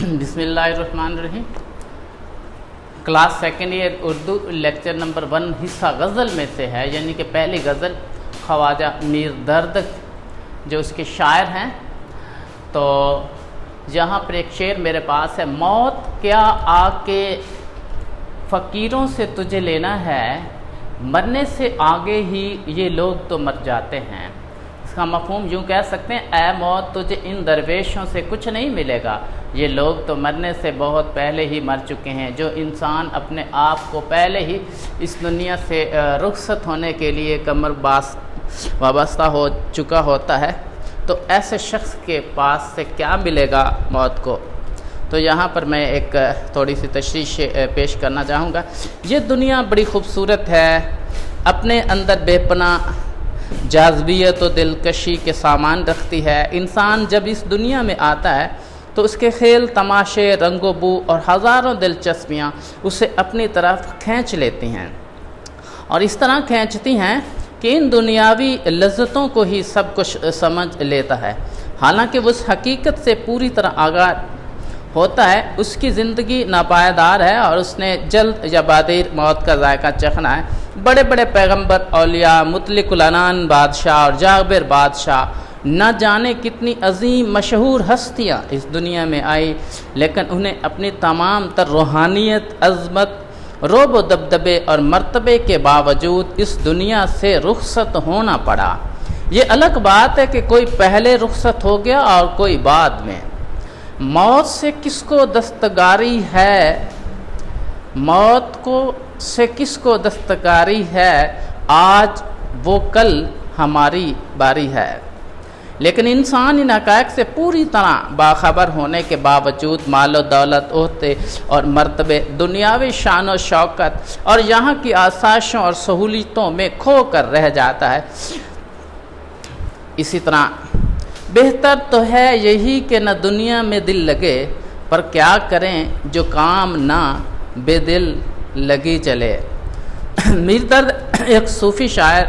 بسم اللہ الرحمن الرحیم۔ Class second year Urdu lecture number 1 حصہ غزل میں سے ہے، یعنی کہ پہلی غزل خواجہ میر درد جو اس کے شاعر ہیں۔ تو یہاں پر ایک شعر میرے پاس ہے: موت کیا آ کے فقیروں سے تجھے لینا ہے، مرنے سے آگے ہی یہ لوگ تو مر جاتے ہیں۔ اس کا مفہوم یوں کہہ سکتے ہیں: اے موت تجھے ان درویشوں سے کچھ نہیں ملے گا، یہ لوگ تو مرنے سے بہت پہلے ہی مر چکے ہیں۔ جو انسان اپنے آپ کو پہلے ہی اس دنیا سے رخصت ہونے کے لیے کمر وابستہ ہو چکا ہوتا ہے، تو ایسے شخص کے پاس سے کیا ملے گا موت کو۔ تو یہاں پر میں ایک تھوڑی سی تشریح پیش کرنا چاہوں گا۔ یہ دنیا بڑی خوبصورت ہے، اپنے اندر بے پناہ جاذبیت و دلکشی کے سامان رکھتی ہے۔ انسان جب اس دنیا میں آتا ہے تو اس کے کھیل تماشے، رنگ و بو اور ہزاروں دلچسپیاں اسے اپنی طرف کھینچ لیتی ہیں، اور اس طرح کھینچتی ہیں کہ ان دنیاوی لذتوں کو ہی سب کچھ سمجھ لیتا ہے، حالانکہ وہ اس حقیقت سے پوری طرح آگاہ ہوتا ہے اس کی زندگی ناپائیدار ہے اور اس نے جلد یا بعدیر موت کا ذائقہ چکھنا ہے۔ بڑے بڑے پیغمبر، اولیاء، مطلق العنان بادشاہ اور جابر بادشاہ، نہ جانے کتنی عظیم مشہور ہستیاں اس دنیا میں آئی، لیکن انہیں اپنی تمام تر روحانیت، عظمت، رعب و دبدبے اور مرتبے کے باوجود اس دنیا سے رخصت ہونا پڑا۔ یہ الگ بات ہے کہ کوئی پہلے رخصت ہو گیا اور کوئی بعد میں۔ موت سے کس کو دستکاری ہے، سے کس کو دستکاری ہے، آج وہ کل ہماری باری ہے۔ لیکن انسان ان حقائق سے پوری طرح باخبر ہونے کے باوجود مال و دولت، عہدے اور مرتبے، دنیاوی شان و شوکت اور یہاں کی آسائشوں اور سہولتوں میں کھو کر رہ جاتا ہے۔ اسی طرح بہتر تو ہے یہی کہ نہ دنیا میں دل لگے، پر کیا کریں جو کام نہ بے دل لگی چلے۔ میر درد ایک صوفی شاعر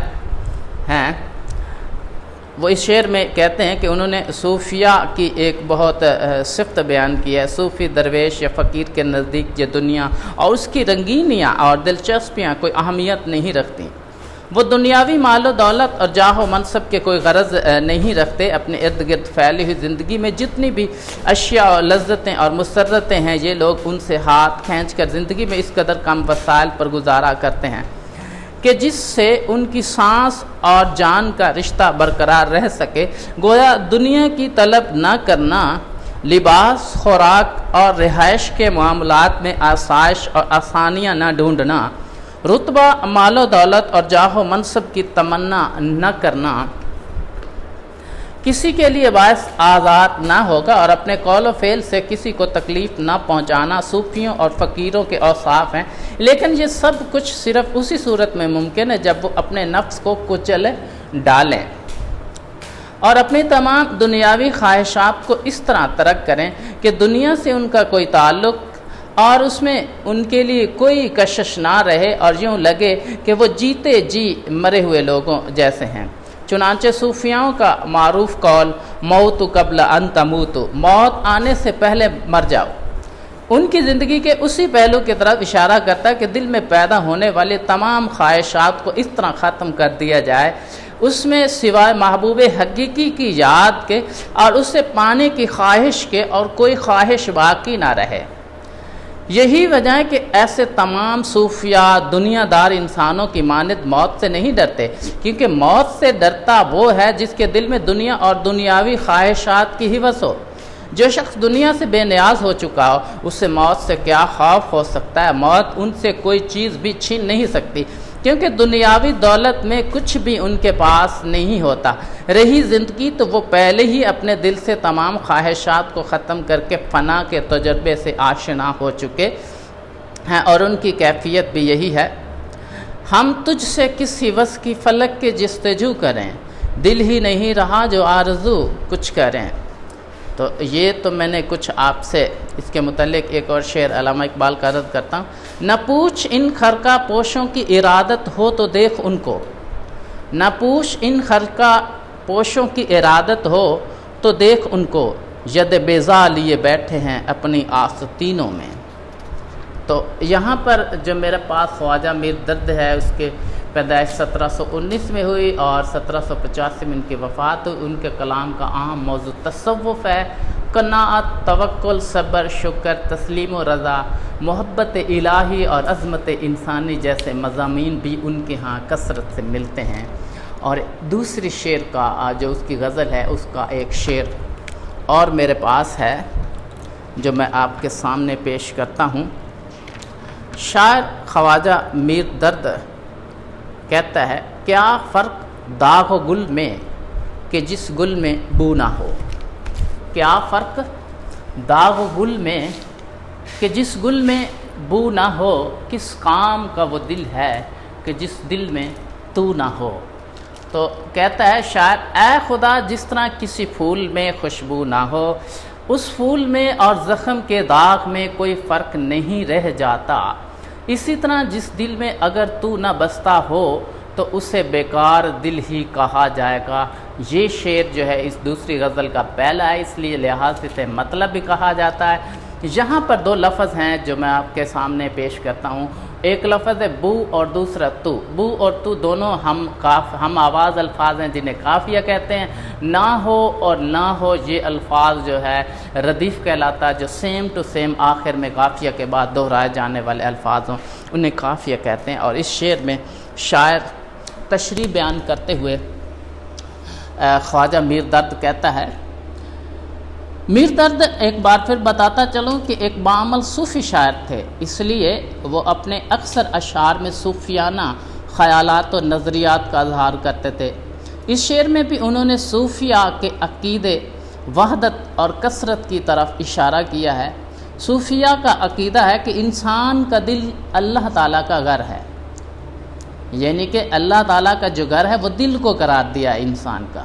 ہیں۔ وہ اس شعر میں کہتے ہیں کہ انہوں نے صوفیہ کی ایک بہت صفت بیان کی ہے: صوفی درویش یا فقیر کے نزدیک یہ دنیا اور اس کی رنگینیاں اور دلچسپیاں کوئی اہمیت نہیں رکھتی۔ وہ دنیاوی مال و دولت اور جاہ و منصب کے کوئی غرض نہیں رکھتے۔ اپنے ارد گرد پھیلی ہوئی زندگی میں جتنی بھی اشیاء اور لذتیں اور مسرتیں ہیں، یہ لوگ ان سے ہاتھ کھینچ کر زندگی میں اس قدر کم وسائل پر گزارا کرتے ہیں کہ جس سے ان کی سانس اور جان کا رشتہ برقرار رہ سکے۔ گویا دنیا کی طلب نہ کرنا، لباس، خوراک اور رہائش کے معاملات میں آسائش اور آسانیاں نہ ڈھونڈنا، رتبہ، مال و دولت اور جاہ و منصب کی تمنا نہ کرنا کسی کے لیے باعث آزاد نہ ہوگا، اور اپنے قول و فعل سے کسی کو تکلیف نہ پہنچانا صوفیوں اور فقیروں کے اوصاف ہیں۔ لیکن یہ سب کچھ صرف اسی صورت میں ممکن ہے جب وہ اپنے نفس کو کچل ڈالیں اور اپنی تمام دنیاوی خواہشات کو اس طرح ترک کریں کہ دنیا سے ان کا کوئی تعلق اور اس میں ان کے لیے کوئی کشش نہ رہے، اور یوں لگے کہ وہ جیتے جی مرے ہوئے لوگوں جیسے ہیں۔ چنانچہ صوفیاؤں کا معروف قول موت قبل ان تموت، موت آنے سے پہلے مر جاؤ، ان کی زندگی کے اسی پہلو کی طرف اشارہ کرتا ہے کہ دل میں پیدا ہونے والی تمام خواہشات کو اس طرح ختم کر دیا جائے، اس میں سوائے محبوب حقیقی کی یاد کے اور اسے پانے کی خواہش کے اور کوئی خواہش باقی نہ رہے۔ یہی وجہ ہے کہ ایسے تمام صوفیہ دنیا دار انسانوں کی مانند موت سے نہیں ڈرتے، کیونکہ موت سے ڈرتا وہ ہے جس کے دل میں دنیا اور دنیاوی خواہشات کی ہوس ہو۔ جو شخص دنیا سے بے نیاز ہو چکا ہو، اس سے موت سے کیا خوف ہو سکتا ہے؟ موت ان سے کوئی چیز بھی چھین نہیں سکتی، کیونکہ دنیاوی دولت میں کچھ بھی ان کے پاس نہیں ہوتا۔ رہی زندگی تو وہ پہلے ہی اپنے دل سے تمام خواہشات کو ختم کر کے فنا کے تجربے سے آشنا ہو چکے ہیں، اور ان کی کیفیت بھی یہی ہے: ہم تجھ سے کس ہوس کی فلک کے جستجو کریں، دل ہی نہیں رہا جو آرزو کچھ کریں۔ تو یہ تو میں نے کچھ آپ سے اس کے متعلق ایک اور شعر علامہ اقبال کا عرض کرتا ہوں: نہ پوچھ ان خرقہ پوشوں کی ارادت ہو تو دیکھ ان کو، نہ پوچھ ان خرقہ پوشوں کی ارادت ہو تو دیکھ ان کو، ید بیضا لیے بیٹھے ہیں اپنی آستینوں میں۔ تو یہاں پر جو میرے پاس خواجہ میر درد ہے، اس کے پیدائش 1719 میں ہوئی اور 1785 میں ان کی وفات ہوئی۔ ان کے کلام کا اہم موضوع تصوف ہے۔ قناعت، توکل، صبر، شکر، تسلیم و رضا، محبت الہی اور عظمت انسانی جیسے مضامین بھی ان کے ہاں کثرت سے ملتے ہیں۔ اور دوسری شعر کا جو اس کی غزل ہے، اس کا ایک شعر اور میرے پاس ہے جو میں آپ کے سامنے پیش کرتا ہوں۔ شاعر خواجہ میر درد کہتا ہے، کیا فرق داغ و گل میں کہ جس گل میں بو نہ ہو۔ کیا فرق داغ و گل میں کہ جس گل میں بو نہ ہو، کس کام کا وہ دل ہے کہ جس دل میں تو نہ ہو۔ تو کہتا ہے شاعر، اے خدا جس طرح کسی پھول میں خوشبو نہ ہو، اس پھول میں اور زخم کے داغ میں کوئی فرق نہیں رہ جاتا، اسی طرح جس دل میں اگر تو نہ بستا ہو تو اسے بیکار دل ہی کہا جائے گا۔ یہ شعر جو ہے اس دوسری غزل کا پہلا ہے، اس لیے لحاظ سے اسے مطلب بھی کہا جاتا ہے۔ یہاں پر دو لفظ ہیں جو میں آپ کے سامنے پیش کرتا ہوں۔ ایک لفظ ہے بو اور دوسرا تو۔ بو اور تو دونوں ہم آواز الفاظ ہیں جنہیں قافیہ کہتے ہیں۔ نہ ہو اور نہ ہو یہ الفاظ جو ہے ردیف کہلاتا ہے، جو سیم ٹو سیم آخر میں قافیہ کے بعد دہرائے جانے والے الفاظ ہوں انہیں قافیہ کہتے ہیں۔ اور اس شعر میں شاعر تشریح بیان کرتے ہوئے خواجہ میر درد کہتا ہے، میر درد ایک بار پھر بتاتا چلوں کہ ایک بعمل صوفی شاعر تھے، اس لیے وہ اپنے اکثر اشعار میں صوفیانہ خیالات و نظریات کا اظہار کرتے تھے۔ اس شعر میں بھی انہوں نے صوفیہ کے عقیدے، وحدت اور کثرت کی طرف اشارہ کیا ہے۔ صوفیہ کا عقیدہ ہے کہ انسان کا دل اللہ تعالیٰ کا گھر ہے، یعنی کہ اللہ تعالیٰ کا جو گھر ہے وہ دل کو قرار دیا ہے انسان کا،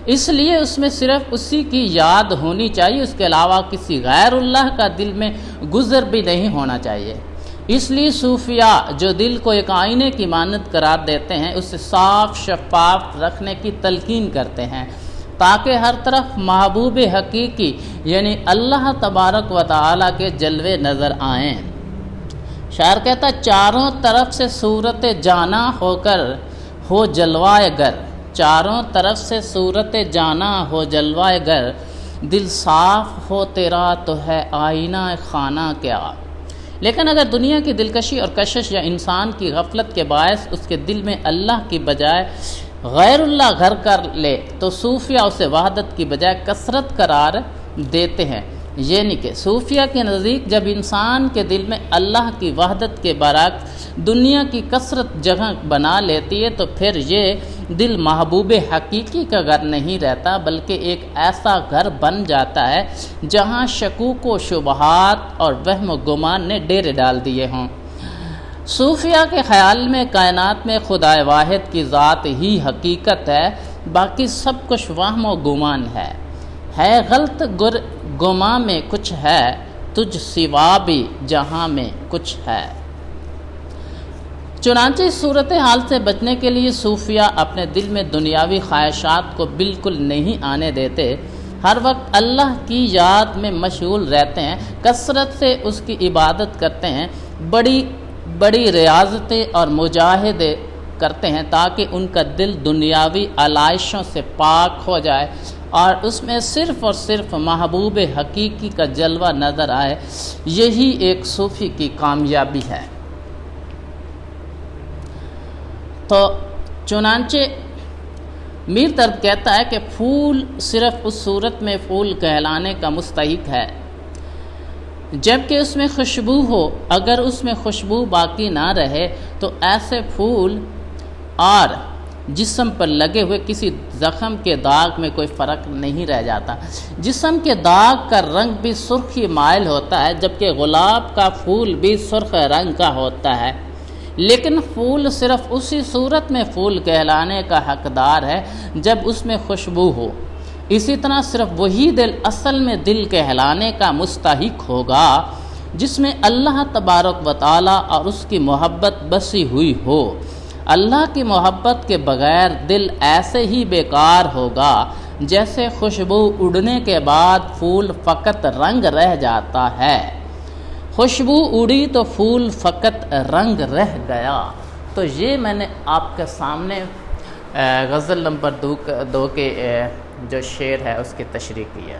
اس لیے اس میں صرف اسی کی یاد ہونی چاہیے، اس کے علاوہ کسی غیر اللہ کا دل میں گزر بھی نہیں ہونا چاہیے۔ اس لیے صوفیہ جو دل کو ایک آئینے کی مانند قرار دیتے ہیں، اسے صاف شفاف رکھنے کی تلقین کرتے ہیں تاکہ ہر طرف محبوب حقیقی یعنی اللہ تبارک و تعالیٰ کے جلوے نظر آئیں۔ شاعر کہتا ہے، چاروں طرف سے صورت جانا ہو کر ہو جلوائے گر، چاروں طرف سے صورت جانا ہو جلوائے گر، دل صاف ہو تیرا تو ہے آئینہ خانہ کیا۔ لیکن اگر دنیا کی دلکشی اور کشش یا انسان کی غفلت کے باعث اس کے دل میں اللہ کی بجائے غیر اللہ گھر کر لے تو صوفیہ اسے وحدت کی بجائے کثرت قرار دیتے ہیں، یعنی کہ صوفیہ کے نزدیک جب انسان کے دل میں اللہ کی وحدت کے برعکس دنیا کی کثرت جگہ بنا لیتی ہے تو پھر یہ دل محبوب حقیقی کا گھر نہیں رہتا، بلکہ ایک ایسا گھر بن جاتا ہے جہاں شکوک و شبہات اور وہم و گمان نے ڈیرے ڈال دیے ہوں۔ صوفیہ کے خیال میں کائنات میں خدائے واحد کی ذات ہی حقیقت ہے، باقی سب کچھ وہم و گمان ہے غلط گماں میں کچھ ہے، تجھ سوا بھی جہاں میں کچھ ہے۔ چنانچہ اس صورتحال سے بچنے کے لیے صوفیہ اپنے دل میں دنیاوی خواہشات کو بالکل نہیں آنے دیتے، ہر وقت اللہ کی یاد میں مشغول رہتے ہیں، کثرت سے اس کی عبادت کرتے ہیں، بڑی بڑی ریاضتیں اور مجاہدے کرتے ہیں تاکہ ان کا دل دنیاوی علائشوں سے پاک ہو جائے اور اس میں صرف اور صرف محبوب حقیقی کا جلوہ نظر آئے۔ یہی ایک صوفی کی کامیابی ہے۔ تو چنانچہ میر درد کہتا ہے کہ پھول صرف اس صورت میں پھول کہلانے کا مستحق ہے جبکہ اس میں خوشبو ہو، اگر اس میں خوشبو باقی نہ رہے تو ایسے پھول اور جسم پر لگے ہوئے کسی زخم کے داغ میں کوئی فرق نہیں رہ جاتا۔ جسم کے داغ کا رنگ بھی سرخی مائل ہوتا ہے جبکہ گلاب کا پھول بھی سرخ رنگ کا ہوتا ہے، لیکن پھول صرف اسی صورت میں پھول کہلانے کا حقدار ہے جب اس میں خوشبو ہو۔ اسی طرح صرف وہی دل اصل میں دل کہلانے کا مستحق ہوگا جس میں اللہ تبارک و تعالیٰ اور اس کی محبت بسی ہوئی ہو۔ اللہ کی محبت کے بغیر دل ایسے ہی بیکار ہوگا جیسے خوشبو اڑنے کے بعد پھول فقط رنگ رہ جاتا ہے۔ خوشبو اڑی تو پھول فقط رنگ رہ گیا۔ تو یہ میں نے آپ کے سامنے غزل نمبر 2 کے جو شعر ہے اس کی تشریح کی ہے۔